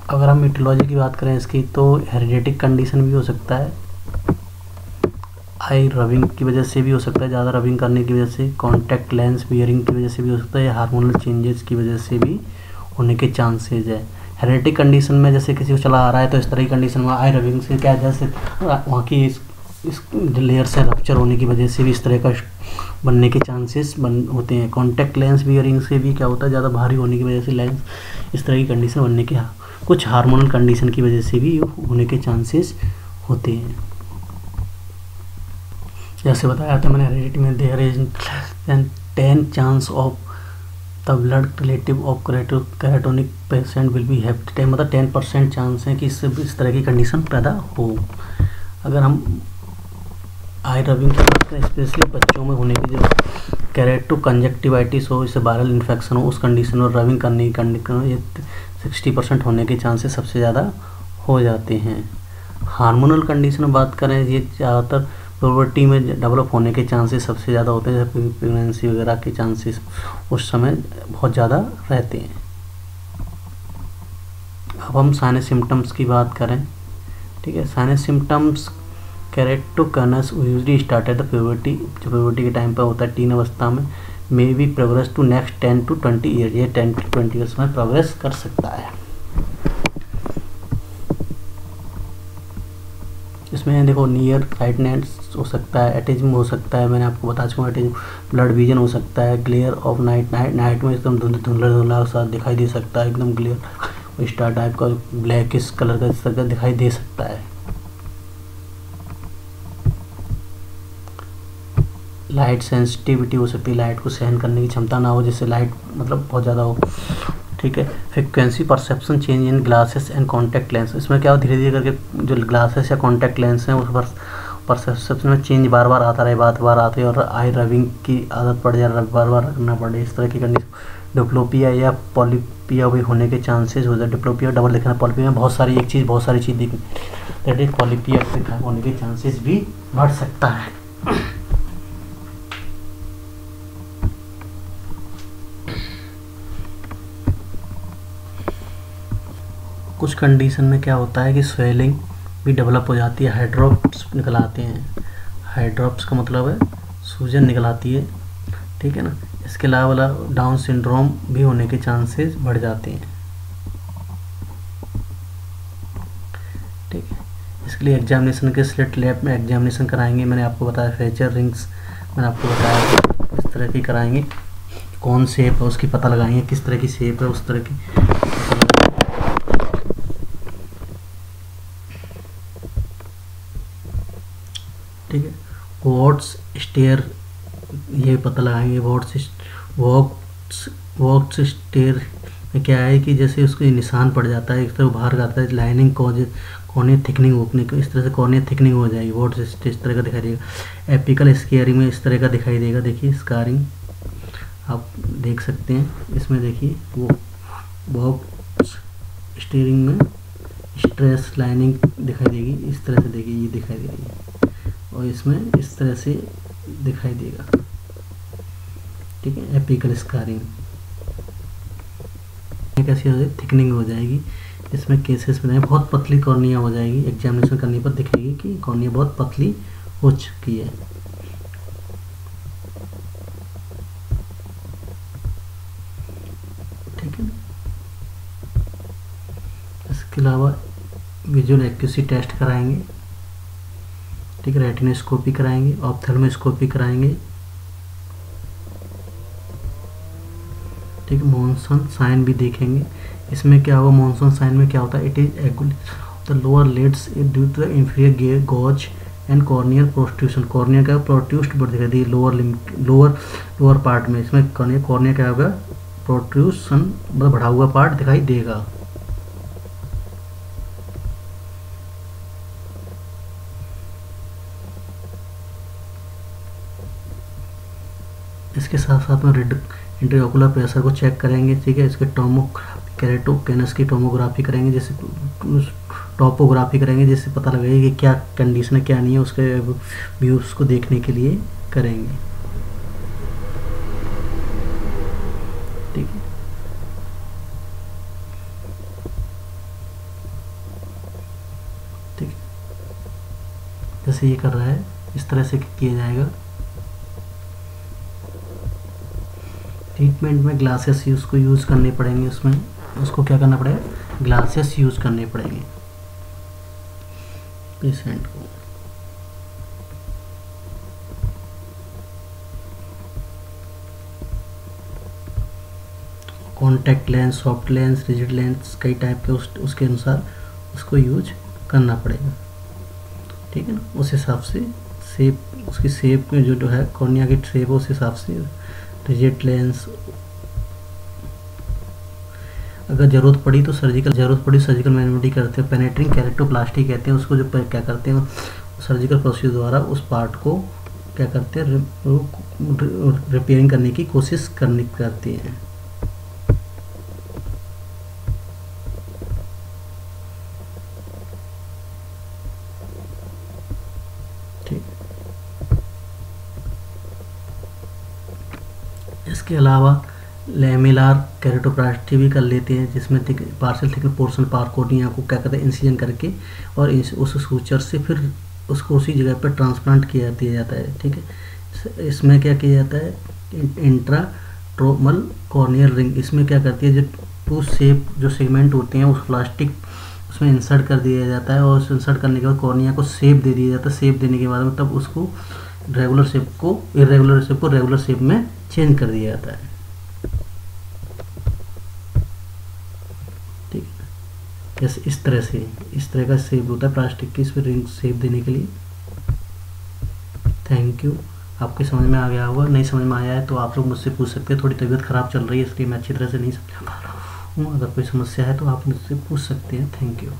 अगर हम ईटियोलॉजी की बात करें इसकी, तो हेरिडेटिक कंडीशन भी हो सकता है, आई रबिंग की वजह से भी हो सकता है, ज़्यादा रबिंग करने की वजह से, कॉन्टैक्ट लेंस वियरिंग की वजह से भी हो सकता है, या हार्मोनल चेंजेस की वजह से भी होने के चांसेज है। हेरिडेटिक कंडीशन में जैसे किसी को चला आ रहा है तो इस तरह की कंडीशन में आई रबिंग से क्या है, जैसे वहाँ की इस लेयर से रप्चर होने की वजह से भी इस तरह का बनने के चांसेस होते हैं। कॉन्टैक्ट लेंस वियरिंग से भी क्या होता है, ज़्यादा भारी होने की वजह से लेंस इस तरह की कंडीशन बनने के, कुछ हार्मोनल कंडीशन की वजह से भी होने के चांसेस होते हैं। जैसे बताया था मैंने, हेरिडिटी में there is 10 chance of the blood relative of keratoconic patient will be have, मतलब 10% चांस है कि इस तरह की कंडीशन पैदा हो। अगर हम आई रबिंग की बात करें, स्पेशली बच्चों में होने की, जो कैरेटो कंजक्टिवाइटिस हो, इससे वायरल इन्फेक्शन हो, उस कंडीशन में रबिंग करने की कंडीशन ये 60% होने के चांसेस सबसे ज़्यादा हो जाते हैं। हार्मोनल कंडीशन में बात करें, ये ज़्यादातर प्यूबर्टी में डेवलप होने के चांसेस सबसे ज़्यादा होते हैं, जैसे प्रेगनेंसी वगैरह के चांसेस उस समय बहुत ज़्यादा रहते हैं। अब हम साइनस सिम्टम्स की बात करें, ठीक है। Signs symptoms keratoconus usually start at the puberty, जो प्यूबर्टी के टाइम पर होता है, टीन अवस्था में, may be progress to next 10 to 20 year, ये 10 to 20 ईयर्स में प्रोग्रेस कर सकता है। इसमें देखो नियर साइटनेस हो सकता है, एटिज्म हो सकता है, मैंने आपको बता चुका हूँ एटिज्म, ब्लड विजन हो सकता है, ग्लेयर ऑफ नाइट में एकदम धुंधला धुंधला सा दिखाई दे सकता है, एकदम ग्लेयर स्टार टाइप का ब्लैकिश कलर का इस तरह का दिखाई दे सकता है। लाइट सेंसिटिविटी हो सकती है, लाइट को सहन करने की क्षमता ना हो, जिससे लाइट मतलब बहुत ज़्यादा हो, ठीक है। Frequency perception change in glasses and contact lens, इसमें क्या हो, धीरे धीरे करके जो ग्लासेस या कॉन्टैक्ट लेंस हैं उस पर परसेप्शन में चेंज बार बार आता रहे, बार आते और आई रबिंग की आदत पड़ जाए, बार बार रखना पड़े, इस तरह की कंडीशन। डिप्लोपिया या पॉलिपिया भी होने के चांसेस हो जाए, डिप्लोपिया डबल लिखना, पॉलिपिया में बहुत सारी चीज़ दिखनी, पॉलिपिया होने के चांसेस भी बढ़ सकता है। कुछ कंडीशन में क्या होता है कि स्वेलिंग भी डेवलप हो जाती है, हाइड्रोप्स निकल आते हैं, हाइड्रोप्स का मतलब है सूजन निकल आती है, ठीक है ना। इसके अलावा डाउन सिंड्रोम भी होने के चांसेस बढ़ जाते हैं, ठीक है। इसके लिए एग्जामिनेशन के स्लिट लैब में एग्जामिनेशन कराएंगे, मैंने आपको बताया फ्रैक्चर रिंग्स, मैंने आपको बताया इस तरह की कराएंगे, कौन शेप है उसकी पता लगाएंगे, किस तरह की शेप है उस तरह की, ठीक है। वॉट्स स्टेयर ये पता लगाएंगे, वॉट्स स्टेयर में क्या है कि जैसे उसको निशान पड़ जाता है, एक तरह बाहर आता है, लाइनिंग कॉर्निया थिकनिंग होने को, इस तरह से कॉर्निया थिकनिंग हो जाएगी, वॉट्स इस तरह का दिखाई देगा। एपिकल स्केयरिंग में इस तरह का दिखाई देगा, देखिए स्कारिंग आप देख सकते हैं, इसमें देखिए वो वॉट्स स्टेयरिंग में स्ट्रेस लाइनिंग दिखाई देगी, इस तरह से देखिए ये दिखाई देगी, और इसमें इस तरह से दिखाई देगा, ठीक है। एपिकल स्कारिंग कैसी हो जाएगी, थिकनिंग हो जाएगी, इसमें केसेस में बहुत पतली कॉर्निया हो जाएगी, एग्जामिनेशन करने पर दिखेगी कि कॉर्निया बहुत पतली हो चुकी है, ठीक है। इसके अलावा विजुअल एक्यूसी टेस्ट कराएंगे, ठीक है, रेटिनोस्कोपी कराएंगे, ऑप्थेल्मोस्कोपी कराएंगे, ठीक है। मॉनसन साइन भी देखेंगे, इसमें क्या होगा, मॉनसन साइन में क्या होता है, it is the lower lids due to the inferior gaze and corneal protrusion, cornea का प्रोट्रूस्ड बढ़ दिखाई दी लोअर पार्ट में, इसमें कॉर्निया क्या होगा, प्रोट्रूशन मतलब बढ़ा हुआ पार्ट दिखाई देगा। इसके साथ साथ में इंट्राओकुलर प्रेशर को चेक करेंगे, ठीक है। इसके कैरेटोकनस की टोमोग्राफी करेंगे, जैसे टोपोग्राफी करेंगे, जिससे पता लगेगा कि क्या कंडीशन है क्या नहीं है, उसके व्यूज को देखने के लिए करेंगे, ठीक है। जैसे ये कर रहा है इस तरह से किया जाएगा। ट्रीटमेंट में ग्लासेस उसको यूज़ करने पड़ेंगे, उसमें उसको क्या करना पड़ेगा, ग्लासेस यूज़ करने पड़ेंगे पेशेंट को। Contact lens, soft lens, rigid lens, कई टाइप के उसके अनुसार उसको यूज करना पड़ेगा, ठीक है ना। उस हिसाब से शेप, उसकी शेप में जो है कॉर्निया की शेप उस हिसाब से रिजिड लेंस, अगर ज़रूरत पड़ी तो सर्जिकल मैनुअलिटी करते हैं, पेनेट्रिंग कैरेक्टोप्लास्टी कहते हैं उसको, जो क्या करते हैं सर्जिकल प्रोसीजर द्वारा उस पार्ट को क्या करते हैं, रिपेयरिंग करने की कोशिश करती हैं। ठीक, इसके अलावा लैमेलार कैरेटोप्लास्टी भी कर लेते हैं, जिसमें पार्शियल थिकन पोर्शन पार कोर्निया को क्या करते हैं इंसिजन करके, और उस सूचर से फिर उसको उसी जगह पर ट्रांसप्लांट दिया जाता है, ठीक है। इसमें क्या किया जाता है, इंट्राट्रोमल कॉर्नियल रिंग, इसमें क्या करती है, जो टू शेप जो सेगमेंट होते हैं उस प्लास्टिक उसमें इंसर्ट कर दिया जाता है, और उस इंसर्ट करने के बाद कॉर्निया को शेप दे दिया जाता है। शेप देने के बाद में तब उसको रेगुलर शेप को इरेगुलर शेप को रेगुलर शेप में चेंज कर दिया जाता है, ठीक है। जैसे इस तरह का शेप होता है प्लास्टिक की, इस पर रिंग शेप देने के लिए। थैंक यू, आपके समझ में आ गया होगा। नहीं समझ में आया है तो आप लोग मुझसे पूछ सकते हैं, थोड़ी तबीयत ख़राब चल रही है इसलिए मैं अच्छी तरह से नहीं समझा पा रहा हूँ। अगर कोई समस्या है तो आप मुझसे पूछ सकते हैं। Thank you.